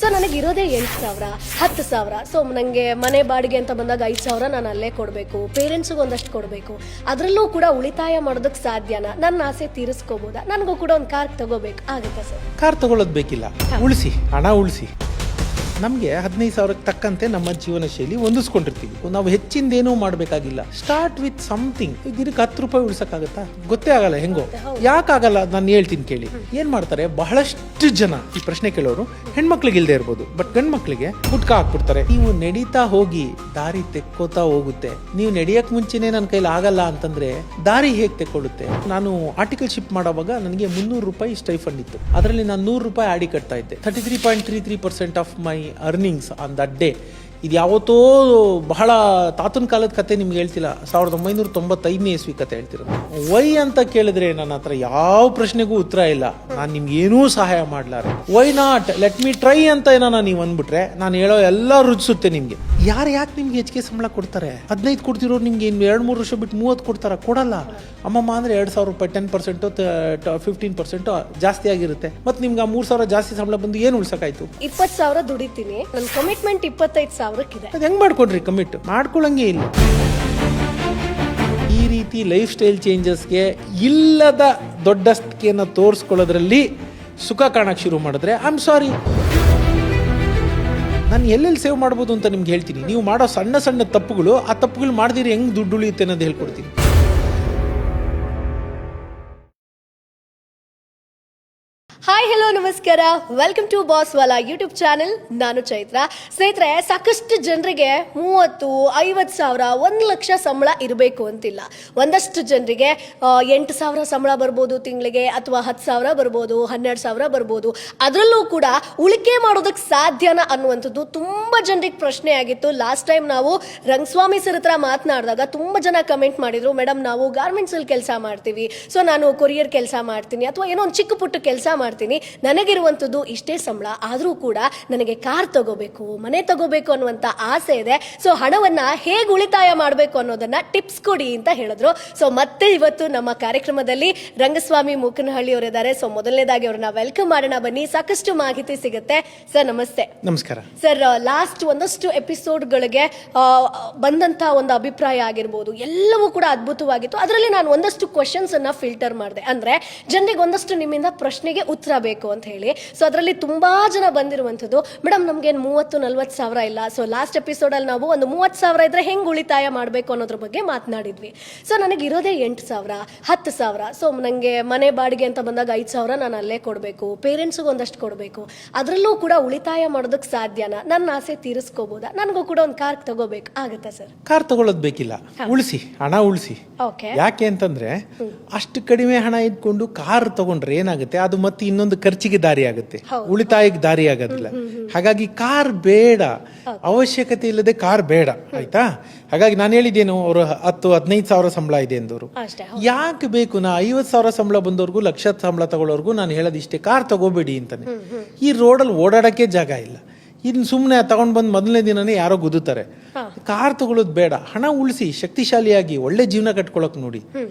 So ನನಗಿರೋದೇ 8,000 10,000. So ನನಗೆ ಮನೆ ಬಾಡಿಗೆ ಅಂತ ಬಂದಾಗ 5,000 ನಾನು ಅಲ್ಲೇ ಕೊಡಬೇಕು, ಪೇರೆಂಟ್ಸ್ಗೆ ಒಂದಷ್ಟು ಕೊಡಬೇಕು. ಅದರಲ್ಲೂ ಕೂಡ ಉಳಿತಾಯ ಮಾಡೋದಕ್ಕೆ ಸಾಧ್ಯನಾ? ನನ್ನ ಆಸೆ ತೀರಿಸ್ಕೋಬೋದಾ? ನನಗೂ ಕೂಡ ಒಂದು ಕಾರ್ ತಗೋಬೇಕು ಆಗುತ್ತಾ ಸರ್? ಕಾರ್ ತಗೊಳ್ಳೋದು ಬೇಕಿಲ್ಲ, ಉಳಿಸಿ, ಹಣ ಉಳಿಸಿ. ನಮಗೆ 15,000ಕ್ಕೆ ತಕ್ಕಂತೆ ನಮ್ಮ ಜೀವನ ಶೈಲಿ ಹೊಂದಿಸ್ಕೊಂಡಿರ್ತೀವಿ. ನಾವು ಹೆಚ್ಚಿಂದೇನೂ ಮಾಡಬೇಕಾಗಿಲ್ಲ. Start with something. ದಿನಕ್ಕೆ 10 ರೂಪಾಯಿ ಉಳಿಸೋಕ್ಕಾಗತ್ತಾ? ಗೊತ್ತೇ ಆಗಲ್ಲ. ಹೆಂಗೋ ಯಾಕಾಗಲ್ಲ ನಾನು ಹೇಳ್ತೀನಿ ಕೇಳಿ. ಏನ್ ಮಾಡ್ತಾರೆ, ಬಹಳಷ್ಟು ಜನ ಈ ಪ್ರಶ್ನೆ ಕೇಳೋರು ಹೆಣ್ಮಕ್ಳಿಗೆ ಇಲ್ದೇ ಇರ್ಬೋದು, ಬಟ್ ಗಂಡ್ ಮಕ್ಳಿಗೆ ಗುಟ್ಕಾ ಹಾಕ್ಬಿಡ್ತಾರೆ. ನೀವು ನಡೀತಾ ಹೋಗಿ ದಾರಿ ತೆಕ್ಕೋತಾ ಹೋಗುತ್ತೆ. ನೀವು ನಡೆಯಕ್ ಮುಂಚೆನೆ ನನ್ನ ಕೈಲಿ ಆಗಲ್ಲ ಅಂತಂದ್ರೆ ದಾರಿ ಹೇಗೆ ತೆಕ್ಕೊಳ್ಳುತ್ತೆ? ನಾನು ಆರ್ಟಿಕಲ್ ಶಿಪ್ ಮಾಡೋವಾಗ ನನಗೆ 300 ರೂಪಾಯಿ ಸ್ಟೈಫಂಡ್ ಇತ್ತು. ಅದರಲ್ಲಿ ನಾನು 100 ರೂಪಾಯಿ ಆಡಿ ಕಟ್ತಾ ಇದ್ದೆ. 33.33% of my earnings on that day. ಇದು ಯಾವತ್ತೋ ಬಹಳ ತಾತನ ಕಾಲದ ಕತೆ ನಿಮ್ಗೆ ಹೇಳ್ತಿಲ್ಲ, 1995ನೇ ಇಸ್ವಿ ಕತೆ ಹೇಳ್ತಿರೋದು. ವೈ ಅಂತ ಕೇಳಿದ್ರೆ ನನ್ನ ಹತ್ರ ಯಾವ ಪ್ರಶ್ನೆಗೂ ಉತ್ತರ ಇಲ್ಲ. ನಾನು ನಿಮ್ಗೆ ಏನೂ ಸಹಾಯ ಮಾಡ್ಲಾರೆ. Why not, let me try ಅಂತ ಏನೋ ನೀವು ಅಂದ್ಬಿಟ್ರೆ ನಾನು ಹೇಳೋ ಎಲ್ಲ ರುಚಿಸುತ್ತೆ ನಿಮ್ಗೆ. ಯಾಕೆ ನಿಮ್ಗೆ ಹೆಚ್ಚಿಗೆ ಸಂಬಳ ಕೊಡ್ತಾರೆ? 15 ಕೊಡ್ತಿರೋರು ನಿಮ್ಗೆ ಇನ್ನು 2-3 ವರ್ಷ ಬಿಟ್ಟು 30 ಕೊಡ್ತಾರ? ಕೊಡಲ್ಲ. ಅಮ್ಮಮ್ಮ ಅಂದ್ರೆ 2,000 ರೂಪಾಯಿ 10% 15% ಜಾಸ್ತಿ ಆಗಿರುತ್ತೆ. ಮತ್ತೆ ನಿಮ್ಗೆ ಆ 3,000 ಜಾಸ್ತಿ ಸಂಬಳ ಬಂದು ಏನು ಉಳ್ಸಕ್ಕಾಯ್ತು? 20,000 ದುಡಿತೀನಿ, ನನ್ನ ಕಮಿಟ್ಮೆಂಟ್ 25,000 ಅದು ಹೆಂಗ್ ಮಾಡ್ಕೊಂಡ್ರಿ? ಕಮಿಟ್ ಮಾಡ್ಕೊಳಂಗೆ ಇಲ್ಲ. ಈ ರೀತಿ ಲೈಫ್ ಸ್ಟೈಲ್ ಚೇಂಜಸ್ಗೆ ಇಲ್ಲದ ದೊಡ್ಡಸ್ತಿಕೆಯನ್ನು ತೋರಿಸ್ಕೊಳ್ಳೋದ್ರಲ್ಲಿ ಸುಖ ಕಾಣಕ್ಕೆ ಶುರು ಮಾಡಿದ್ರೆ ಐ ಆಮ್ ಸಾರಿ. ನಾನು ಎಲ್ಲೆಲ್ಲಿ ಸೇವ್ ಮಾಡ್ಬೋದು ಅಂತ ನಿಮ್ಗೆ ಹೇಳ್ತೀನಿ. ನೀವು ಮಾಡೋ ಸಣ್ಣ ಸಣ್ಣ ತಪ್ಪುಗಳು, ಆ ತಪ್ಪುಗಳು ಮಾಡಿದಿರಿ ಹೆಂಗ್ ದುಡ್ಡು ಉಳಿಯುತ್ತೆ ಅನ್ನೋದು ಹೇಳ್ಕೊಡ್ತೀನಿ. ಹಾಯ್, ಹಲೋ, ನಮಸ್ಕಾರ. Welcome to Boss Wala YouTube channel. ನಾನು ಚೈತ್ರ. ಸ್ನೇಹಿತರೆ, ಸಾಕಷ್ಟು ಜನರಿಗೆ 30, 50,000, 1,00,000 ಸಂಬಳ ಇರಬೇಕು ಅಂತಿಲ್ಲ. ಒಂದಷ್ಟು ಜನರಿಗೆ 8,000 ಸಂಬಳ ಬರ್ಬೋದು ತಿಂಗಳಿಗೆ, ಅಥವಾ 10,000 ಬರ್ಬೋದು, 12,000 ಬರ್ಬೋದು. ಅದರಲ್ಲೂ ಕೂಡ ಉಳಿಕೆ ಮಾಡೋದಕ್ಕೆ ಸಾಧ್ಯನಾ ಅನ್ನುವಂಥದ್ದು ತುಂಬ ಜನರಿಗೆ ಪ್ರಶ್ನೆ ಆಗಿತ್ತು. ಲಾಸ್ಟ್ ಟೈಮ್ ನಾವು ರಂಗಸ್ವಾಮಿ ಸರ್ ಹತ್ರ ಮಾತನಾಡಿದಾಗ ತುಂಬ ಜನ ಕಮೆಂಟ್ ಮಾಡಿದ್ರು, ಮೇಡಮ್ ನಾವು ಗಾರ್ಮೆಂಟ್ಸಲ್ಲಿ ಕೆಲಸ ಮಾಡ್ತೀವಿ, ಸೊ ನಾನು ಕೊರಿಯರ್ ಕೆಲಸ ಮಾಡ್ತೀನಿ, ಅಥವಾ ಏನೋ ಒಂದು ಚಿಕ್ಕ ಪುಟ್ಟ ಕೆಲಸ ಮಾಡ್ತೀನಿ, ನನಗಿರುವಂಥದ್ದು ಇಷ್ಟೇ ಸಂಬಳ, ಆದರೂ ಕೂಡ ನನಗೆ ಕಾರ್ ತಗೋಬೇಕು, ಮನೆ ತಗೋಬೇಕು ಅನ್ನುವಂಥ ಆಸೆ ಇದೆ. ಸೊ ಹಣವನ್ನ ಹೇಗೆ ಉಳಿತಾಯ ಮಾಡಬೇಕು ಅನ್ನೋದನ್ನ ಟಿಪ್ಸ್ ಕೊಡಿ ಅಂತ ಹೇಳಿದ್ರು. ಸೊ ಮತ್ತೆ ಇವತ್ತು ನಮ್ಮ ಕಾರ್ಯಕ್ರಮದಲ್ಲಿ ರಂಗಸ್ವಾಮಿ ಮೂಕನಹಳ್ಳಿ ಅವರಿದ್ದಾರೆ. ಸೊ ಮೊದಲನೇದಾಗಿ ಅವ್ರನ್ನ ವೆಲ್ಕಮ್ ಮಾಡೋಣ, ಬನ್ನಿ. ಸಾಕಷ್ಟು ಮಾಹಿತಿ ಸಿಗುತ್ತೆ. ಸರ್ ನಮಸ್ತೆ. ನಮಸ್ಕಾರ ಸರ್. ಲಾಸ್ಟ್ ಒಂದಷ್ಟು ಎಪಿಸೋಡ್ಗಳಿಗೆ ಬಂದಂತ ಒಂದು ಅಭಿಪ್ರಾಯ ಆಗಿರ್ಬೋದು, ಎಲ್ಲವೂ ಕೂಡ ಅದ್ಭುತವಾಗಿತ್ತು. ಅದರಲ್ಲಿ ನಾನು ಒಂದಷ್ಟು ಕ್ವಶನ್ಸ್ ಅನ್ನ ಫಿಲ್ಟರ್ ಮಾಡಿದೆ. ಅಂದ್ರೆ ಜನರಿಗೆ ಒಂದಷ್ಟು ನಿಮ್ಮಿಂದ ಪ್ರಶ್ನೆಗೆ ಉತ್ತರ ಬೇಕು ಅಂತ ಹೇಳಿ. ಸೊ ಅದರಲ್ಲಿ ತುಂಬಾ ಜನ ಬಂದಿರುವಂಥದ್ದು, ಮೇಡಮ್ ನಮ್ಗೇನು 30-40 ಸಾವಿರ ಇಲ್ಲ. ಸೊ ಲಾಸ್ಟ್ ಎಪಿಸೋಡ್ ಅಲ್ಲಿ ನಾವು ಒಂದು 30 ಸಾವಿರ ಇದ್ರೆ ಹೆಂಗ್ ಉಳಿತಾಯ ಮಾಡಬೇಕು ಅನ್ನೋದ್ರ ಬಗ್ಗೆ ಮಾತನಾಡಿದ್ವಿ. ಸೊ ನನಗಿರೋದೇ 8,000 10,000. ಸೊ ನನಗೆ ಮನೆ ಬಾಡಿಗೆ ಅಂತ ಬಂದಾಗ 5,000 ನಾನು ಅಲ್ಲೇ ಕೊಡಬೇಕು, ಪೇರೆಂಟ್ಸ್ಗೆ ಒಂದಷ್ಟು ಕೊಡಬೇಕು. ಅದರಲ್ಲೂ ಕೂಡ ಉಳಿತಾಯ ಮಾಡೋದಕ್ಕೆ ಸಾಧ್ಯನಾ? ನನ್ನ ಆಸೆ ತೀರಿಸ್ಕೋಬೋದಾ? ನನಗೂ ಕೂಡ ಒಂದು ಕಾರ್ ತಗೋಬೇಕು ಆಗುತ್ತಾ ಸರ್? ಕಾರ್ ತಗೊಳ್ಳೋದು ಬೇಕಿಲ್ಲ, ಉಳಿಸಿ, ಹಣ ಉಳಿಸಿ. ಯಾಕೆ ಅಂತಂದ್ರೆ ಅಷ್ಟು ಕಡಿಮೆ ಹಣ ಇಟ್ಕೊಂಡು ಕಾರ್ ತಗೊಂಡ್ರೆ ಏನಾಗುತ್ತೆ, ಅದು ಮತ್ತೆ ಇನ್ನೊಂದು ಖರ್ಚಿಗೆ ದಾರಿ ಆಗುತ್ತೆ, ಉಳಿತಾಯಕ್ಕೆ ದಾರಿ ಆಗೋದಿಲ್ಲ. ಹಾಗಾಗಿ ಕಾರ್ ಬೇಡ, ಅವಶ್ಯಕತೆ ಇಲ್ಲದೆ ಕಾರ್ ಬೇಡ, ಆಯ್ತಾ? ಹಾಗಾಗಿ ನಾನು ಹೇಳಿದ್ದೇನು, ಅವರು 10-15 ಸಾವಿರ ಸಂಬಳ ಇದೆ ಎಂದವರು ಯಾಕೆ ಬೇಕು? ನಾ 50,000 ಸಂಬಳ ಬಂದವ್ರಿಗೂ, 1,00,000 ಸಂಬಳ ತಗೊಳ್ಳೋರ್ಗು ನಾನು ಹೇಳೋದಿಷ್ಟೇ, ಕಾರ್ ತಗೋಬೇಡಿ ಅಂತಾನೆ. ಈ ರೋಡಲ್ಲಿ ಓಡಾಡಕ್ಕೆ ಜಾಗ ಇಲ್ಲ, ಇನ್ನು ಸುಮ್ಮನೆ ತಗೊಂಡ್ ಬಂದು ಮೊದಲನೇ ದಿನನೇ ಯಾರೋ ಗುದ್ದುತ್ತಾರೆ. ಕಾರ್ ತಗೊಳ್ಳೋದು ಬೇಡ, ಹಣ ಉಳಿಸಿ, ಶಕ್ತಿಶಾಲಿಯಾಗಿ ಒಳ್ಳೆ ಜೀವನ ಕಟ್ಕೊಳಕ್ ನೋಡಿ,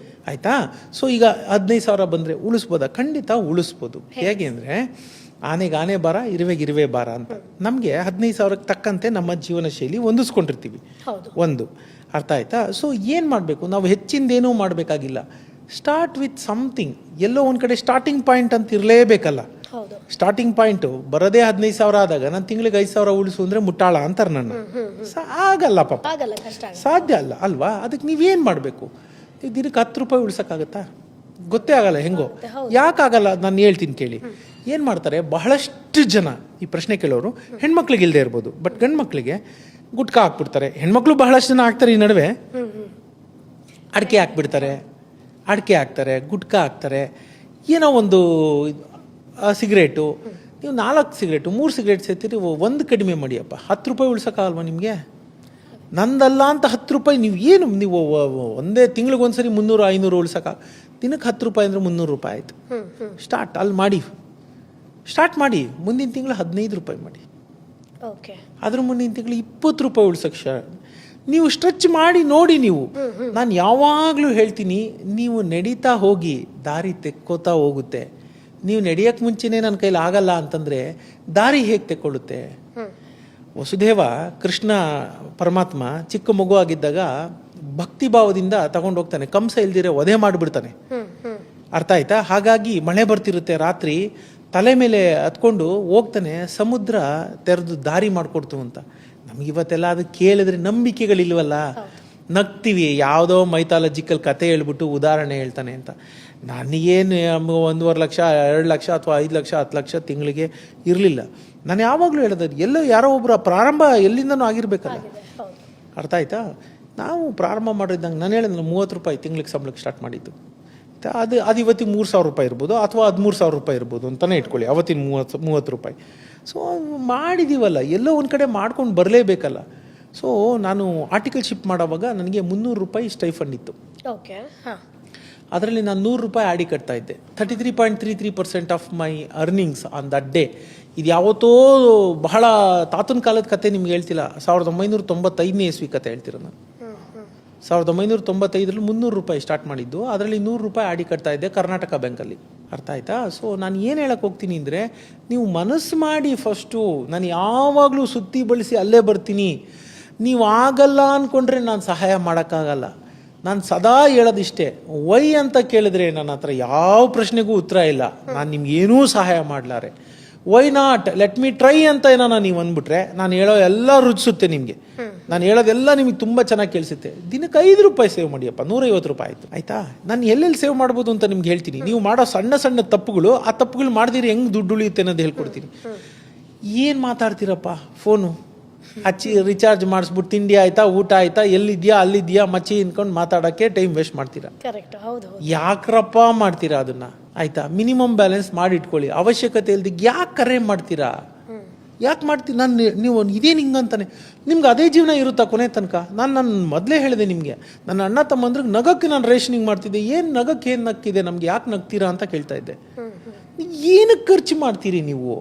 ಆಯ್ತಾ? ಸೊ ಈಗ 15,000 ಬಂದ್ರೆ ಉಳಿಸ್ಬೋದಾ? ಖಂಡಿತ ಉಳಿಸ್ಬೋದು. ಹೇಗೆ ಅಂದ್ರೆ ಆನೆಗೆ ಆನೆ ಬಾರ, ಇರುವೆ ಬಾರ ಅಂತ. ನಮ್ಗೆ 15,000ಕ್ಕೆ ತಕ್ಕಂತೆ ನಮ್ಮ ಜೀವನ ಶೈಲಿ ಹೊಂದಿಸ್ಕೊಂಡಿರ್ತೀವಿ. ಒಂದು ಅರ್ಥ ಆಯ್ತಾ? ಸೊ ಏನ್ ಮಾಡ್ಬೇಕು, ನಾವು ಹೆಚ್ಚಿಂದೇನೂ ಮಾಡ್ಬೇಕಾಗಿಲ್ಲ. Start with something. ಎಲ್ಲೋ ಒಂದ್ ಕಡೆ ಸ್ಟಾರ್ಟಿಂಗ್ ಪಾಯಿಂಟ್ ಅಂತ ಇರಲೇಬೇಕಲ್ಲ. ಸ್ಟಾರ್ಟಿಂಗ್ ಪಾಯಿಂಟ್ ಬರೋದೇ 15,000 ಆದಾಗ ನಾನು ತಿಂಗಳಿಗೆ 5,000 ಉಳಿಸು ಅಂದ್ರೆ ಮುಟ್ಟಾಳ ಅಂತಾರೆ ನನ್ನ. ಆಗಲ್ಲ ಪಾಪ, ಸಾಧ್ಯ ಅಲ್ಲ ಅಲ್ವಾ? ಅದಕ್ಕೆ ನೀವೇನ್ ಮಾಡ್ಬೇಕು, ದಿನಕ್ಕೆ 10 ರೂಪಾಯಿ ಉಳಿಸಕ್ಕಾಗತ್ತಾ? ಗೊತ್ತೇ ಆಗಲ್ಲ. ಹೆಂಗೋ ಯಾಕಾಗಲ್ಲ ನಾನು ಹೇಳ್ತೀನಿ ಕೇಳಿ. ಏನ್ ಮಾಡ್ತಾರೆ, ಬಹಳಷ್ಟು ಜನ ಈ ಪ್ರಶ್ನೆ ಕೇಳೋರು ಹೆಣ್ಮಕ್ಳಿಗೆ ಇಲ್ದೇ ಇರ್ಬೋದು, ಬಟ್ ಗಂಡ್ ಮಕ್ಳಿಗೆ ಗುಟ್ಕಾ ಹಾಕ್ಬಿಡ್ತಾರೆ. ಹೆಣ್ಮಕ್ಳು ಬಹಳಷ್ಟು ಜನ ಹಾಕ್ತಾರೆ. ಈ ನಡುವೆ ಅಡಿಕೆ ಹಾಕ್ತಾರೆ, ಗುಟ್ಕಾ ಹಾಕ್ತಾರೆ, ಏನೋ ಒಂದು ಸಿಗರೇಟು. ನೀವು 4 ಸಿಗರೇಟು 3 ಸಿಗರೇಟ್ ಸೇರ್ತೀರಿ, ಒಂದು ಕಡಿಮೆ ಮಾಡಿಯಪ್ಪ, 10 ರೂಪಾಯಿ ಉಳ್ಸೋಕ್ಕಾಗಲ್ವಾ ನಿಮಗೆ? ನಂದಲ್ಲ ಅಂತ 10 ರೂಪಾಯಿ ನೀವು ಒಂದೇ ತಿಂಗಳಿಗೆ ಒಂದ್ಸರಿ 300-500 ಉಳ್ಸೋಕ್ಕ, ದಿನಕ್ಕೆ 10 ರೂಪಾಯಿ ಅಂದರೆ 300 ರೂಪಾಯಿ ಆಯಿತು. ಸ್ಟಾರ್ಟ್ ಮಾಡಿ. ಮುಂದಿನ ತಿಂಗಳು 15 ರೂಪಾಯಿ ಮಾಡಿ, ಅದ್ರ ಮುಂದಿನ ತಿಂಗಳು 20 ರೂಪಾಯಿ ಉಳ್ಸೋಕ್ಕೆ ನೀವು ಸ್ಟ್ರೆಚ್ ಮಾಡಿ ನೋಡಿ. ನೀವು ನಾನು ಯಾವಾಗಲೂ ಹೇಳ್ತೀನಿ, ನೀವು ನಡೀತಾ ಹೋಗಿ ದಾರಿ ತೆಕ್ಕೋತಾ ಹೋಗುತ್ತೆ. ನೀವು ನಡೆಯೋಕ್ಕೆ ಮುಂಚೆನೇ ನನ್ನ ಕೈಲಿ ಆಗಲ್ಲ ಅಂತಂದರೆ ದಾರಿ ಹೇಗೆ ತೆಕ್ಕೊಳ್ಳುತ್ತೆ? ವಸುದೇವ ಕೃಷ್ಣ ಪರಮಾತ್ಮ ಚಿಕ್ಕ ಮಗು ಆಗಿದ್ದಾಗ ಭಕ್ತಿ ಭಾವದಿಂದ ತಗೊಂಡು ಹೋಗ್ತಾನೆ, ಕಂಸ ಇಲ್ದಿರೆ ವಧೆ ಮಾಡಿಬಿಡ್ತಾನೆ. ಅರ್ಥ ಆಯ್ತಾ? ಹಾಗಾಗಿ ಮಳೆ ಬರ್ತಿರುತ್ತೆ, ರಾತ್ರಿ ತಲೆ ಮೇಲೆ ಹತ್ಕೊಂಡು ಹೋಗ್ತಾನೆ, ಸಮುದ್ರ ತೆರೆದು ದಾರಿ ಮಾಡಿಕೊಡ್ತು ಅಂತ. ನಮಗಿವತ್ತೆಲ್ಲ ಅದು ಕೇಳಿದ್ರೆ ನಂಬಿಕೆಗಳಿಲ್ವಲ್ಲ, ನಗ್ತೀವಿ. ಯಾವುದೋ ಮೈಥಾಲಜಿಕಲ್ ಕತೆ ಹೇಳ್ಬಿಟ್ಟು ಉದಾಹರಣೆ ಹೇಳ್ತಾನೆ ಅಂತ. ನನಗೇನು 1.5 ಲಕ್ಷ 2 ಲಕ್ಷ ಅಥವಾ 5 ಲಕ್ಷ 10 ಲಕ್ಷ ತಿಂಗಳಿಗೆ ಇರಲಿಲ್ಲ. ನಾನು ಯಾವಾಗಲೂ ಹೇಳೋದು, ಎಲ್ಲೋ ಯಾರೋ ಒಬ್ಬರ ಪ್ರಾರಂಭ ಎಲ್ಲಿಂದನೂ ಆಗಿರಬೇಕಲ್ಲ. ಅರ್ಥ ಆಯ್ತಾ? ನಾವು ಪ್ರಾರಂಭ ಮಾಡಿದ್ದಂಗೆ ನಾನು ಹೇಳಿದ್ರೆ 30 ರೂಪಾಯಿ ತಿಂಗಳಿಗೆ ಸಂಬಳಕ್ಕೆ ಸ್ಟಾರ್ಟ್ ಮಾಡಿದ್ದು. ಅದು ಇವತ್ತಿಗೆ 3,000 ರೂಪಾಯಿ ಇರ್ಬೋದು ಅಥವಾ 13,000 ರೂಪಾಯಿ ಇರ್ಬೋದು ಅಂತಲೇ ಇಟ್ಕೊಳ್ಳಿ, ಅವತ್ತಿನ 30 ರೂಪಾಯಿ. ಸೊ ಮಾಡಿದ್ದೀವಲ್ಲ, ಎಲ್ಲೋ ಒಂದು ಕಡೆ ಮಾಡ್ಕೊಂಡು ಬರಲೇಬೇಕಲ್ಲ. ಸೊ ನಾನು ಆರ್ಟಿಕಲ್ಶಿಪ್ ಮಾಡೋವಾಗ ನನಗೆ 300 ರೂಪಾಯಿ ಸ್ಟೈಫಂಡ್ ಇತ್ತು. ಓಕೆ. ಅದರಲ್ಲಿ ನಾನು 100 ರೂಪಾಯಿ ಆಡಿ ಕಟ್ತಾ ಇದ್ದೆ. 33.33% of my earnings on that day. ಇದು ಯಾವತ್ತೋ ಬಹಳ ತಾತನ ಕಾಲದ ಕತೆ ನಿಮ್ಗೆ ಹೇಳ್ತಿಲ್ಲ, 1995ನೇ ಇಸ್ವಿ ಕತೆ ಹೇಳ್ತಿರೋ ನಾನು. 1995ರಲ್ಲಿ 300 ರೂಪಾಯಿ ಸ್ಟಾರ್ಟ್ ಮಾಡಿದ್ದು, ಅದರಲ್ಲಿ 100 ರೂಪಾಯಿ ಆಡಿ ಕಟ್ತಾ ಇದ್ದೆ ಕರ್ನಾಟಕ ಬ್ಯಾಂಕಲ್ಲಿ. ಅರ್ಥ ಆಯ್ತಾ? ಸೊ ನಾನು ಏನು ಹೇಳಕ್ಕೆ ಹೋಗ್ತೀನಿ ಅಂದರೆ, ನೀವು ಮನಸ್ಸು ಮಾಡಿ ಫಸ್ಟು. ನಾನು ಯಾವಾಗಲೂ ಸುತ್ತಿ ಬಳಸಿ ಅಲ್ಲೇ ಬರ್ತೀನಿ. ನೀವು ಆಗಲ್ಲ ಅಂದ್ಕೊಂಡ್ರೆ ನಾನು ಸಹಾಯ ಮಾಡೋಕ್ಕಾಗಲ್ಲ. ನಾನು ಸದಾ ಹೇಳೋದಿಷ್ಟೇ, ವೈ ಅಂತ ಕೇಳಿದ್ರೆ ನನ್ನ ಹತ್ರ ಯಾವ ಪ್ರಶ್ನೆಗೂ ಉತ್ತರ ಇಲ್ಲ. ನಾನು ನಿಮ್ಗೇನೂ ಸಹಾಯ ಮಾಡಲಾರೆ. Why not, let me try ಅಂತ ಏನೋ ನೀವು ಅಂದ್ಬಿಟ್ರೆ ನಾನು ಹೇಳೋ ಎಲ್ಲ ರುಚಿಸುತ್ತೆ ನಿಮಗೆ. ನಾನು ಹೇಳೋದೆಲ್ಲ ನಿಮಗೆ ತುಂಬ ಚೆನ್ನಾಗಿ ಕೇಳಿಸುತ್ತೆ. ದಿನಕ್ಕೆ 5 ರೂಪಾಯಿ ಸೇವ್ ಮಾಡಿಯಪ್ಪ, 150 ರೂಪಾಯಿ ಆಯಿತು. ಆಯಿತಾ? ನಾನು ಎಲ್ಲೆಲ್ಲಿ ಸೇವ್ ಮಾಡ್ಬೋದು ಅಂತ ನಿಮ್ಗೆ ಹೇಳ್ತೀನಿ. ನೀವು ಮಾಡೋ ಸಣ್ಣ ಸಣ್ಣ ತಪ್ಪುಗಳು, ಆ ತಪ್ಪುಗಳು ಮಾಡಿದಿರಿ ಹೆಂಗೆ ದುಡ್ಡು ಉಳಿಯುತ್ತೆ ಅನ್ನೋದು ಹೇಳ್ಕೊಡ್ತೀನಿ. ಏನು ಮಾತಾಡ್ತೀರಪ್ಪ, ಫೋನು ಹಚ್ಚಿ ರಿಚಾರ್ಜ್ ಮಾಡಿಸ್ಬಿಟ್ಟು ತಿಂಡಿ ಆಯ್ತಾ, ಊಟ ಆಯ್ತಾ, ಎಲ್ಲಿದ್ಯಾ ಅಲ್ಲಿದ್ಯಾ ಮಚ್ಚಿ ಅನ್ಕೊಂಡು ಮಾತಾಡೋಕ್ಕೆ ಟೈಮ್ ವೇಸ್ಟ್ ಮಾಡ್ತೀರಾ. ಯಾಕ್ರಪ್ಪ ಮಾಡ್ತೀರಾ ಅದನ್ನ? ಆಯ್ತಾ? ಮಿನಿಮಮ್ ಬ್ಯಾಲೆನ್ಸ್ ಮಾಡಿ ಇಟ್ಕೊಳ್ಳಿ. ಅವಶ್ಯಕತೆ ಇಲ್ದಿ ಯಾಕೆ ಕರೆ ಮಾಡ್ತೀರಾ? ಯಾಕೆ ಮಾಡ್ತೀನಿ ನೀವು ಇದೇನು ಹಿಂಗಂತಾನೆ? ನಿಮ್ಗೆ ಅದೇ ಜೀವನ ಇರುತ್ತಾ ಕೊನೆ ತನಕ? ನಾನು ಮೊದಲೇ ಹೇಳಿದೆ ನಿಮಗೆ, ನನ್ನ ಅಣ್ಣ ತಮ್ಮಂದ್ರಿಗೆ ನಗಕ್ಕೆ ನಾನು ರೇಷನಿಂಗ್ ಮಾಡ್ತಿದ್ದೆ. ಏನು ನಗಕ್ಕೆ ಏನು ನಕ್ಕಿದೆ, ನಮ್ಗೆ ಯಾಕೆ ನಗ್ತೀರಾ ಅಂತ ಕೇಳ್ತಾ ಇದ್ದೆ. ಏನಕ್ಕೆ ಖರ್ಚು ಮಾಡ್ತೀರಿ ನೀವು?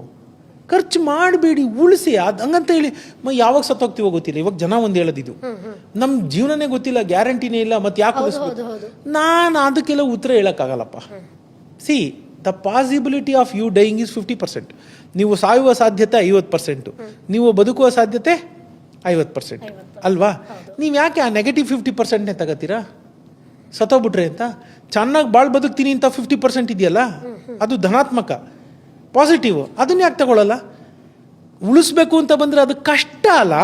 ಖರ್ಚು ಮಾಡಬೇಡಿ, ಉಳಿಸಿ. ಅದು ಹಂಗಂತ ಹೇಳಿ ಯಾವಾಗ ಸತ್ತೋಗ್ತೀವೋ ಗೊತ್ತಿಲ್ಲ. ಇವಾಗ ಜನ ಒಂದು ಹೇಳೋದಿದು, ನಮ್ಮ ಜೀವನನೇ ಗೊತ್ತಿಲ್ಲ, ಗ್ಯಾರಂಟಿನೇ ಇಲ್ಲ, ಮತ್ತೆ ಯಾಕೆ ಉಳಿಸ್ಬೇಕು? ನಾನು ಅದಕ್ಕೆಲ್ಲ ಉತ್ತರ ಹೇಳೋಕ್ಕಾಗಲ್ಲಪ್ಪ. See, the possibility of you dying is 50%. ನೀವು ಸಾಯುವ ಸಾಧ್ಯತೆ 50%, ನೀವು ಬದುಕುವ ಸಾಧ್ಯತೆ 50%, ಅಲ್ವಾ? ನೀವು ಯಾಕೆ ಆ ನೆಗೆಟಿವ್ 50%ನೇ ತಗೋತೀರಾ? ಸತ್ತೋಗ್ಬಿಟ್ರೆ ಅಂತ. ಚೆನ್ನಾಗಿ ಬಾಳ್ ಬದುಕ್ತೀನಿ ಅಂತ 50% ಇದೆಯಲ್ಲ, ಅದು ಧನಾತ್ಮಕ ಪಾಸಿಟಿವ್. ಅದನ್ನ ಯಾಕೆ ತಗೊಳ್ಳಲ್ಲ? ಉಳಿಸ್ಬೇಕು ಅಂತ ಬಂದರೆ ಅದು ಕಷ್ಟ ಅಲ್ಲ.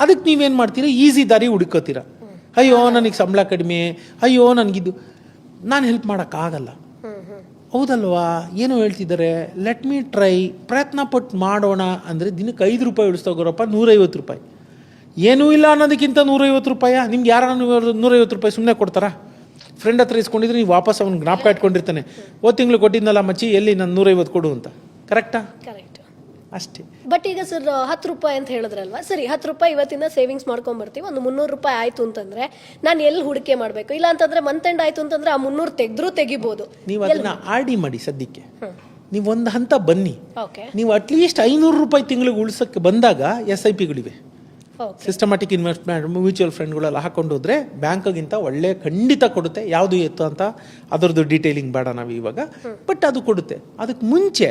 ಅದಕ್ಕೆ ನೀವೇನು ಮಾಡ್ತೀರಾ? ಈಸಿ ದಾರಿ ಹುಡುಕೋತೀರಾ. ಅಯ್ಯೋ ನನಗೆ ಸಂಬಳ ಕಡಿಮೆ, ಅಯ್ಯೋ ನನಗಿದು, ನಾನು ಹೆಲ್ಪ್ ಮಾಡೋಕ್ಕಾಗಲ್ಲ. ಹೌದಲ್ವಾ? ಏನು ಹೇಳ್ತಿದ್ದಾರೆ? ಲೆಟ್ ಮೀ ಟ್ರೈ, ಪ್ರಯತ್ನ ಪಟ್ಟು ಮಾಡೋಣ ಅಂದರೆ ದಿನಕ್ಕೆ 5 ರೂಪಾಯಿ ಉಳಿಸ್ತೋಗೋರಪ್ಪ, 150 ರೂಪಾಯಿ. ಏನೂ ಇಲ್ಲ ಅನ್ನೋದಕ್ಕಿಂತ 150 ರೂಪಾಯ? ನಿಮ್ಗೆ ಯಾರು 150 ರೂಪಾಯಿ ಸುಮ್ಮನೆ ಕೊಡ್ತಾರಾ? ಫ್ರೆಂಡ್ ಹತ್ರ ಇಸ್ಕೊಂಡಿದ್ರೆ ನೀವು ವಾಪಸ್ ಅವ್ನು ಜ್ಞಾಪಕ ಇಟ್ಕೊಂಡಿರ್ತಾನೆ, ತಿಂಗಳು ಕೊಟ್ಟಿದ್ನಲ್ಲ ಮಚ್ಚಿ, ಎಲ್ಲಿ ನಾನು 150 ಕೊಡು ಅಂತ. ಕರೆಕ್ಟಾ? ಕರೆಕ್ಟ್ ಅಷ್ಟೇ. ಬಟ್ ಈಗ ಸರ್ 10 ರೂಪಾಯಿ ಅಂತ ಹೇಳಿದ್ರಲ್ವಾ, ಸರಿ 10 ರೂಪಾಯಿ ಇವತ್ತಿಂದ ಸೇವಿಂಗ್ಸ್ ಮಾಡ್ಕೊಂಡ್ಬರ್ತೀವಿ, ಒಂದು 300 ರೂಪಾಯಿ ಆಯ್ತು ಅಂತಂದ್ರೆ ನಾನು ಎಲ್ಲಿ ಹೂಡಿಕೆ ಮಾಡಬೇಕು? ಇಲ್ಲ ಅಂತಂದ್ರೆ ಮಂತ್ ಎಂಡ್ ಆಯ್ತು ಅಂತಂದ್ರೆ ಆ 300 ತೆಗಿಬೋದು. ನೀವು ಅದನ್ನ ಆರ್.ಡಿ ಮಾಡಿ ಸದ್ಯಕ್ಕೆ. ನೀವು ಒಂದು ಹಂತ ಬನ್ನಿ. ಓಕೆ. ನೀವು ಅಟ್ಲೀಸ್ಟ್ 500 ರೂಪಾಯಿ ತಿಂಗಳಿಗೆ ಉಳಿಸೋಕ್ಕೆ ಬಂದಾಗ SIPಗಳಿವೆ, ಸಿಸ್ಟಮ್ಯಾಟಿಕ್ ಇನ್ವೆಸ್ಟ್ಮೆಂಟ್, ಮ್ಯೂಚುವಲ್ ಫಂಡ್ಗಳೆಲ್ಲ ಹಾಕೊಂಡು ಹೋದ್ರೆ ಬ್ಯಾಂಕ್ಗಿಂತ ಒಳ್ಳೆ ಖಂಡಿತ ಕೊಡುತ್ತೆ. ಯಾವುದು ಎತ್ತು ಅಂತ ಅದರದ್ದು ಡೀಟೇಲಿಂಗ್ ಬೇಡ ನಾವು ಇವಾಗ, ಬಟ್ ಅದು ಕೊಡುತ್ತೆ. ಅದಕ್ಕೆ ಮುಂಚೆ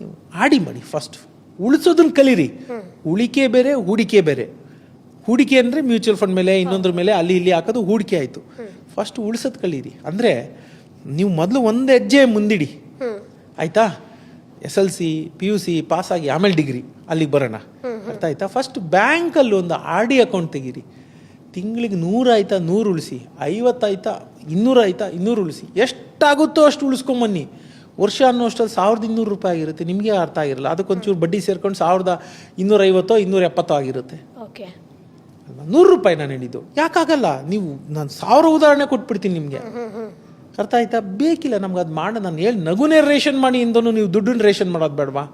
ನೀವು ಆಡಿ ಮಾಡಿ. ಫಸ್ಟ್ ಉಳಿಸೋದನ್ನ ಕಲೀರಿ. ಉಳಿಕೆ ಬೇರೆ, ಹೂಡಿಕೆ ಬೇರೆ. ಹೂಡಿಕೆ ಅಂದರೆ ಮ್ಯೂಚುವಲ್ ಫಂಡ್ ಮೇಲೆ, ಇನ್ನೊಂದ್ರ ಮೇಲೆ ಅಲ್ಲಿ ಇಲ್ಲಿ ಹಾಕೋದು ಹೂಡಿಕೆ ಆಯಿತು. ಫಸ್ಟ್ ಉಳಿಸೋದು ಕಲೀರಿ. ಅಂದರೆ ನೀವು ಮೊದಲು ಒಂದು ಹೆಜ್ಜೆ ಮುಂದಿಡಿ, ಆಯಿತಾ? SLC PUC ಪಾಸಾಗಿ ಆಮೇಲೆ ಡಿಗ್ರಿ, ಅಲ್ಲಿಗೆ ಬರೋಣ. ಅರ್ಥ ಆಯ್ತಾ? ಫಸ್ಟ್ ಬ್ಯಾಂಕಲ್ಲಿ ಒಂದು RD ಅಕೌಂಟ್ ತೆಗೀರಿ. ತಿಂಗಳಿಗೆ 100 ಆಯ್ತಾ 100 ಉಳಿಸಿ, 50 ಆಯ್ತಾ 200 ಆಯ್ತಾ 200 ಉಳಿಸಿ. ಎಷ್ಟಾಗುತ್ತೋ ಅಷ್ಟು ಉಳಿಸ್ಕೊಂಬನ್ನಿ. ವರ್ಷ ಅನ್ನೋಷ್ಟಲ್ಲಿ 1200 ರೂಪಾಯಿ ಆಗಿರುತ್ತೆ. ನಿಮಗೆ ಅರ್ಥ ಆಗಿರಲ್ಲ, ಅದಕ್ಕೊಂಚೂರು ಬಡ್ಡಿ ಸೇರ್ಕೊಂಡು 1250 270 ಆಗಿರುತ್ತೆ. ಓಕೆ. 100 ರೂಪಾಯಿ ನಾನು ಹೇಳಿದ್ದು. ಯಾಕಾಗಲ್ಲ? ನೀವು ನಾನು 1000 ಉದಾಹರಣೆ ಕೊಟ್ಬಿಡ್ತೀನಿ ನಿಮಗೆ. ಅರ್ಥ ಆಯ್ತಾ? ಬೇಕಿಲ್ಲ ನಮ್ಗೆ ಅದು ಮಾಡ. ನಾನು ಹೇಳಿ ನಗುನೇ ರೇಷನ್ ಮಾಡಿ ಇಂದನು ನೀವು ದುಡ್ಡನ್ನ ರೇಷನ್ ಮಾಡೋದು ಬೇಡವಾ?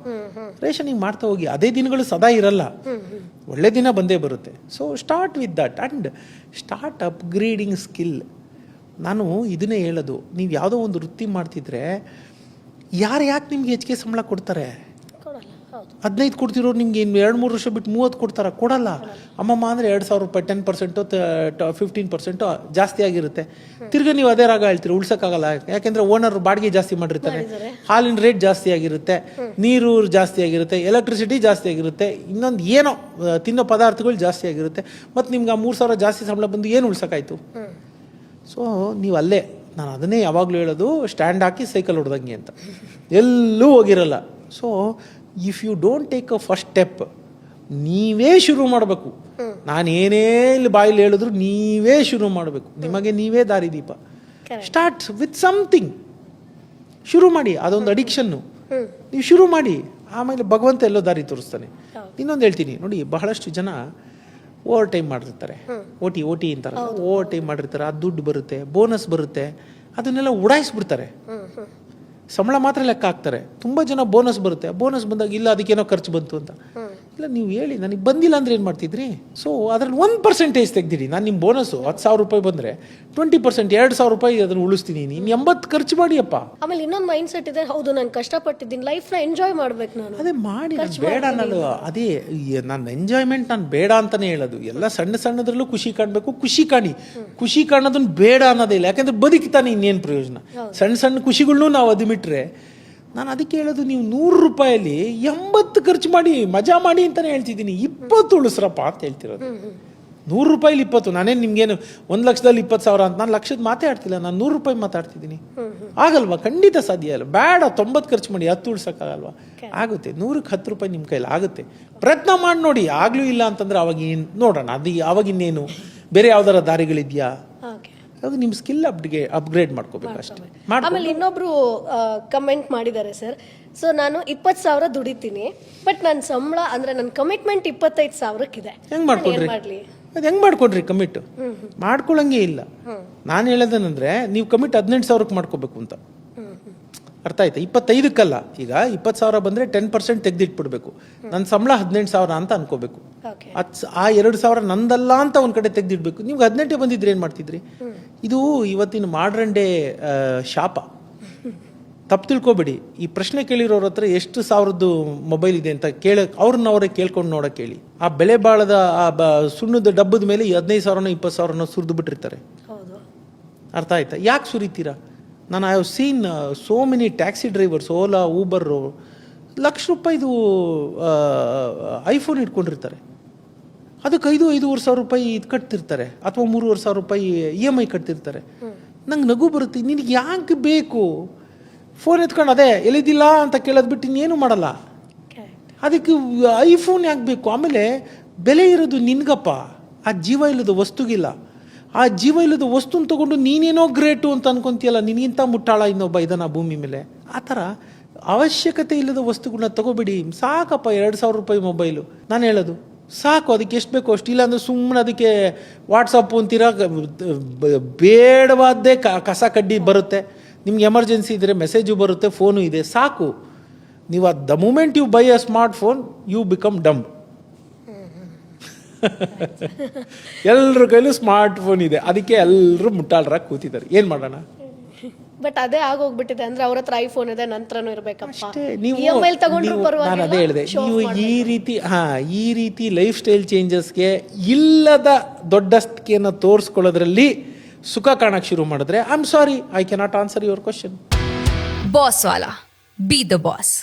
ರೇಷನಿಂಗ್ ಮಾಡ್ತಾ ಹೋಗಿ. ಅದೇ ದಿನಗಳು ಸದಾ ಇರಲ್ಲ, ಒಳ್ಳೆ ದಿನ ಬಂದೇ ಬರುತ್ತೆ. So start with that and start upgrading skill. ನಾನು ಇದನ್ನೇ ಹೇಳೋದು, ನೀವು ಯಾವುದೋ ಒಂದು ವೃತ್ತಿ ಮಾಡ್ತಿದ್ರೆ ಯಾಕೆ ನಿಮ್ಗೆ ಹೆಚ್ಚಿಗೆ ಸಂಬಳ ಕೊಡ್ತಾರೆ? 15 ಕೊಡ್ತಿರೋರು ನಿಮ್ಗೆ ಇನ್ನು 2-3 ವರ್ಷ ಬಿಟ್ಟು 30 ಕೊಡ್ತಾರ? ಕೊಡಲ್ಲ. ಅಮ್ಮಮ್ಮ ಅಂದರೆ 2,000 ರೂಪಾಯಿ 10%, 15% ಜಾಸ್ತಿ ಆಗಿರುತ್ತೆ. ತಿರ್ಗಿ ನೀವು ಅದೇ ರಾಗ ಹೇಳ್ತೀರಿ, ಉಳ್ಸೋಕ್ಕಾಗಲ್ಲ. ಯಾಕೆಂದ್ರೆ ಓನರ್ ಬಾಡಿಗೆ ಜಾಸ್ತಿ ಮಾಡಿರ್ತಾನೆ, ಹಾಲಿನ ರೇಟ್ ಜಾಸ್ತಿ ಆಗಿರುತ್ತೆ, ನೀರು ಜಾಸ್ತಿ ಆಗಿರುತ್ತೆ, ಎಲೆಕ್ಟ್ರಿಸಿಟಿ ಜಾಸ್ತಿ ಆಗಿರುತ್ತೆ, ಇನ್ನೊಂದು ಏನೋ ತಿನ್ನೋ ಪದಾರ್ಥಗಳು ಜಾಸ್ತಿ ಆಗಿರುತ್ತೆ. ಮತ್ತು ನಿಮ್ಗೆ ಆ 3,000 ಜಾಸ್ತಿ ಸಂಬಳ ಬಂದು ಏನು ಉಳ್ಸೋಕ್ಕಾಯ್ತು? ಸೊ ನೀವು ಅಲ್ಲೇ, ನಾನು ಅದನ್ನೇ ಯಾವಾಗಲೂ ಹೇಳೋದು, ಸ್ಟ್ಯಾಂಡ್ ಹಾಕಿ ಸೈಕಲ್ ಹೊಡೆದಂಗೆ ಅಂತ, ಎಲ್ಲೂ ಹೋಗಿರಲ್ಲ. So if you don't take a first step, ನೀವೇ ಶುರು ಮಾಡಬೇಕು. ನಾನು ಏನೇ ಇಲ್ಲಿ ಬಾಯಲ್ಲಿ ಹೇಳಿದ್ರು ನೀವೇ ಶುರು ಮಾಡಬೇಕು. ನಿಮಗೆ ನೀವೇ ದಾರಿದೀಪ. ಸ್ಟಾರ್ಟ್ ವಿತ್ ಸಮಥಿಂಗ್, ಶುರು ಮಾಡಿ. ಅದೊಂದು ಅಡಿಕ್ಷನ್ನು, ನೀವು ಶುರು ಮಾಡಿ. ಆಮೇಲೆ ಭಗವಂತ ಎಲ್ಲೋ ದಾರಿ ತೋರಿಸ್ತಾನೆ. ಇನ್ನೊಂದು ಹೇಳ್ತೀನಿ ನೋಡಿ, ಬಹಳಷ್ಟು ಜನ ಓವರ್ ಟೈಮ್ ಮಾಡಿರ್ತಾರೆ, ಓ ಟಿ ಅಂತಾರೆ, ಓವರ್ ಟೈಮ್ ಮಾಡಿರ್ತಾರೆ, ಅದು ದುಡ್ಡು ಬರುತ್ತೆ, ಬೋನಸ್ ಬರುತ್ತೆ, ಅದನ್ನೆಲ್ಲ ಉಡಾಯಿಸ್ಬಿಡ್ತಾರೆ. ಸಂಬಳ ಮಾತ್ರ ಲೆಕ್ಕ ಹಾಕ್ತಾರೆ. ತುಂಬ ಜನ ಬೋನಸ್ ಬರುತ್ತೆ, ಬೋನಸ್ ಬಂದಾಗ ಇಲ್ಲ ಅದಕ್ಕೇನೋ ಖರ್ಚು ಬಂತು ಅಂತ. ಇಲ್ಲ, ನೀವು ಹೇಳಿ ನನಗೆ ಬಂದಿಲ್ಲ ಅಂದರೆ ಏನು ಮಾಡ್ತಿದ್ರಿ? ಸೊ ಅದ್ರಲ್ಲಿ 1% ತೆಗ್ದಿಡಿ. ನಾನು ನಿಮ್ಮ ಬೋನಸ್ಸು 10,000 ರೂಪಾಯಿ ಬಂದರೆ 20%, 2,000 ರೂಪಾಯಿ ಅದನ್ನು ಉಳಿಸ್ತೀನಿ. ನೀನು 80 ಖರ್ಚು ಮಾಡಿಯಪ್ಪ. ಆಮೇಲೆ ಇನ್ನೊಂದು ಮೈಂಡ್ ಸೆಟ್ ಇದೆ, ಹೌದು ನಾನು ಕಷ್ಟಪಟ್ಟಿದ್ದೀನಿ, ಲೈಫ್ನ ಎಂಜಾಯ್ ಮಾಡ್ಬೇಕು ನಾನು. ಅದೇ ಮಾಡಿ, ನಾನು ಬೇಡ ಅನ್ನೋದು ಅದೇ. ನನ್ನ ಎಂಜಾಯ್ಮೆಂಟ್ ನಾನು ಬೇಡ ಅಂತಲೇ ಹೇಳೋದು. ಎಲ್ಲ ಸಣ್ಣ ಸಣ್ಣದ್ರಲ್ಲೂ ಖುಷಿ ಕಾಣಬೇಕು, ಖುಷಿ ಕಾಣಿ. ಖುಷಿ ಕಾಣೋದನ್ನ ಬೇಡ ಅನ್ನೋದೇ ಇಲ್ಲ, ಯಾಕಂದ್ರೆ ಬದುಕಿತಾನೆ ಇನ್ನೇನು ಪ್ರಯೋಜನ? ಸಣ್ಣ ಸಣ್ಣ ಖುಷಿಗಳನ್ನೂ ನಾವು ಅದು ಬಿಟ್ಟರೆ, ನಾನು ಅದಕ್ಕೆ ಹೇಳೋದು, ನೀವು 100 ರೂಪಾಯಲ್ಲಿ 80 ಖರ್ಚು ಮಾಡಿ ಮಜಾ ಮಾಡಿ ಅಂತಲೇ ಹೇಳ್ತಿದ್ದೀನಿ. 20 ಉಳಿಸ್ರಪ್ಪ ಅಂತ ಹೇಳ್ತಿರೋದು. 100 ರೂಪಾಯಿಲಿ 20. ನಾನೇನು ನಿಮ್ಗೇನು 1,20,000 20,000 ಅಂತ ನಾನು ಲಕ್ಷದ ಮಾತೇ ಆಡ್ತಿಲ್ಲ, ನಾನು 100 ರೂಪಾಯಿ ಮಾತಾಡ್ತಿದ್ದೀನಿ. ಆಗಲ್ವಾ? ಖಂಡಿತ ಸಾಧ್ಯ ಇಲ್ಲ. ಬೇಡ 90 ಖರ್ಚು ಮಾಡಿ 10 ಉಳ್ಸೋಕ್ಕಾಗಲ್ವಾ? ಆಗುತ್ತೆ. 100ಕ್ಕೆ 10 ರೂಪಾಯಿ ನಿಮ್ಮ ಕೈಲಿ ಆಗುತ್ತೆ. ಪ್ರಯತ್ನ ಮಾಡಿ ನೋಡಿ. ಆಗ್ಲೂ ಇಲ್ಲ ಅಂತಂದ್ರೆ ಅವಾಗ ನೋಡೋಣ, ಅದು ಅವಾಗ ಇನ್ನೇನು ಬೇರೆ ಯಾವ್ದಾರ ದಾರಿಗಳಿದೆಯಾ? ಅದು ನಿಮ್ಮ ಸ್ಕಿಲ್ ಅಪ್ಗ್ರೇಡ್ ಮಾಡ್ಕೋಬೇಕು ಅಷ್ಟೇ. ಆಮೇಲೆ ಇನ್ನೊಬ್ರು ಕಮೆಂಟ್ ಮಾಡಿದ್ದಾರೆ ಸರ್. ಸೊ ನಾನು 20,000 ದುಡಿತೀನಿ, ಬಟ್ ನನ್ನ ಸಂಬಳ ಅಂದ್ರೆ ನನ್ನ ಕಮಿಟ್ಮೆಂಟ್ 25,000 ಹೆಂಗ್ ಮಾಡ್ಕೊಡ್ರಿ? ಅದು ಹೆಂಗ್ ಮಾಡ್ಕೊಡ್ರಿ ಕಮಿಟ್? ಮಾಡ್ಕೊಳಂಗೆ ಇಲ್ಲ. ನಾನು ಹೇಳೋದೇನಂದ್ರೆ, ನೀವು ಕಮಿಟ್ 18,000ಕ್ಕೆ ಮಾಡ್ಕೋಬೇಕು ಅಂತ. ಅರ್ಥ ಆಯ್ತಾ? 25ಕ್ಕಲ್ಲ. ಈಗ 20,000 ಬಂದ್ರೆ 10% ತೆಗ್ದಿಟ್ಬಿಡ್ಬೇಕು. ನನ್ನ ಸಂಬಳ 18,000 ಅಂತ ಅನ್ಕೋಬೇಕು. ಆ 2,000 ನಂದಲ್ಲ ಅಂತ ಒಂದ್ ಕಡೆ ತೆಗ್ದಿಡ್ಬೇಕು. ನಿಮ್ಗೆ 18 ಬಂದಿದ್ರೆ ಏನ್ ಮಾಡ್ತಿದ್ರಿ? ಇದು ಇವತ್ತಿನ ಮಾಡ್ರನ್ ಡೇ ಶಾಪ. ತಪ್ಪು ತಿಳ್ಕೊಬೇಡಿ. ಈ ಪ್ರಶ್ನೆ ಕೇಳಿರೋರ ಹತ್ರ ಎಷ್ಟು ಸಾವಿರದ್ದು ಮೊಬೈಲ್ ಇದೆ ಅಂತ ಅವ್ರನ್ನವರೇ ಕೇಳ್ಕೊಂಡು ನೋಡಕ್ ಹೇಳಿ. ಆ ಬೆಲೆ ಬಾಳದ ಆ ಸುಣ್ಣದ ಡಬ್ಬದ ಮೇಲೆ 15,000 20,000 ಸುರಿದು ಬಿಟ್ಟಿರ್ತಾರೆ. ಅರ್ಥ ಆಯ್ತಾ? ಯಾಕೆ ಸುರಿತೀರಾ? ನಾನು I have seen so many taxi drivers, Ola, Uber, ಲಕ್ಷ ರೂಪಾಯಿದು ಐಫೋನ್ ಇಟ್ಕೊಂಡಿರ್ತಾರೆ. ಅದಕ್ಕೆ 5,000 ರೂಪಾಯಿ ಇದು ಕಟ್ತಿರ್ತಾರೆ, ಅಥವಾ 3,500 ರೂಪಾಯಿ EMI ಕಟ್ತಿರ್ತಾರೆ. ನಂಗೆ ನಗು ಬರುತ್ತೆ. ನಿನಗೆ ಯಾಕೆ ಬೇಕು? ಫೋನ್ ಎತ್ಕೊಂಡು ಅದೇ ಎಲ್ಲಿದ್ದಿಲ್ಲ ಅಂತ ಕೇಳೋದು ಬಿಟ್ಟು ಇನ್ನೇನು ಮಾಡಲ್ಲ. ಅದಕ್ಕೆ ಐಫೋನ್ ಯಾಕೆ ಬೇಕು? ಆಮೇಲೆ ಬೆಲೆ ಇರೋದು ನಿನ್ಗಪ್ಪ, ಆ ಜೀವ ಇಲ್ಲದ ವಸ್ತುಗಿಲ್ಲ. ಆ ಜೀವ ಇಲ್ಲದ ವಸ್ತುನ ತಗೊಂಡು ನೀನೇನೋ ಗ್ರೇಟು ಅಂತ ಅನ್ಕೊಂತೀಯಲ್ಲ, ನಿನಗಿಂತ ಮುಟ್ಟಾಳ ಇನ್ನೊಬ್ಬ ಇದನ್ನ ಭೂಮಿ ಮೇಲೆ. ಆ ಥರ ಅವಶ್ಯಕತೆ ಇಲ್ಲದ ವಸ್ತುಗಳನ್ನ ತಗೋಬೇಡಿ. ಸಾಕಪ್ಪ 2,000 ರೂಪಾಯಿ ಮೊಬೈಲು. ನಾನು ಹೇಳೋದು ಸಾಕು. ಅದಕ್ಕೆ ಎಷ್ಟು ಬೇಕೋ ಅಷ್ಟು. ಇಲ್ಲ ಅಂದರೆ ಸುಮ್ಮನೆ ಅದಕ್ಕೆ ವಾಟ್ಸಪ್ಪು ಅಂತೀರ, ಬೇಡವಾದ್ದೇ ಕಸ ಕಡ್ಡಿ ಬರುತ್ತೆ. ನಿಮ್ಗೆ ಎಮರ್ಜೆನ್ಸಿ ಇದ್ದರೆ ಮೆಸೇಜು ಬರುತ್ತೆ, ಫೋನು ಇದೆ, ಸಾಕು. ನೀವು the moment you buy a smart phone you become dumb. ಎಲ್ಲರ ಕೈಲೂ ಸ್ಮಾರ್ಟ್ ಫೋನ್ ಇದೆ, ಅದಕ್ಕೆ ಎಲ್ಲರೂ ಮುಟ್ಟಾಳರಾಗಿ ಕೂತಿದ್ದಾರೆ. ಏನು ಮಾಡೋಣ? ಬಟ್ ಅದೇ ಆಗೋಗ್ಬಿಟ್ಟಿದೆ. ಅಂದ್ರೆ ಅವ್ರ ಹತ್ರ ಐಫೋನ್ ಇದೆ, ನಂತರನೂ ಇರ್ಬೇಕಪ್ಪ. ನಾನು ಅದೇ ಹೇಳಿದೆ, ನೀವು ಈ ರೀತಿ ಲೈಫ್ ಸ್ಟೈಲ್ ಚೇಂಜಸ್ಗೆ ಇಲ್ಲದ ದೊಡ್ಡಸ್ತಿಕೆಯನ್ನು ತೋರಿಸ್ಕೊಳ್ಳೋದ್ರಲ್ಲಿ ಸುಖ ಕಾಣಕ್ಕೆ ಶುರು ಮಾಡಿದ್ರೆ, I am sorry, I cannot answer your question. Boss Vala, B the boss.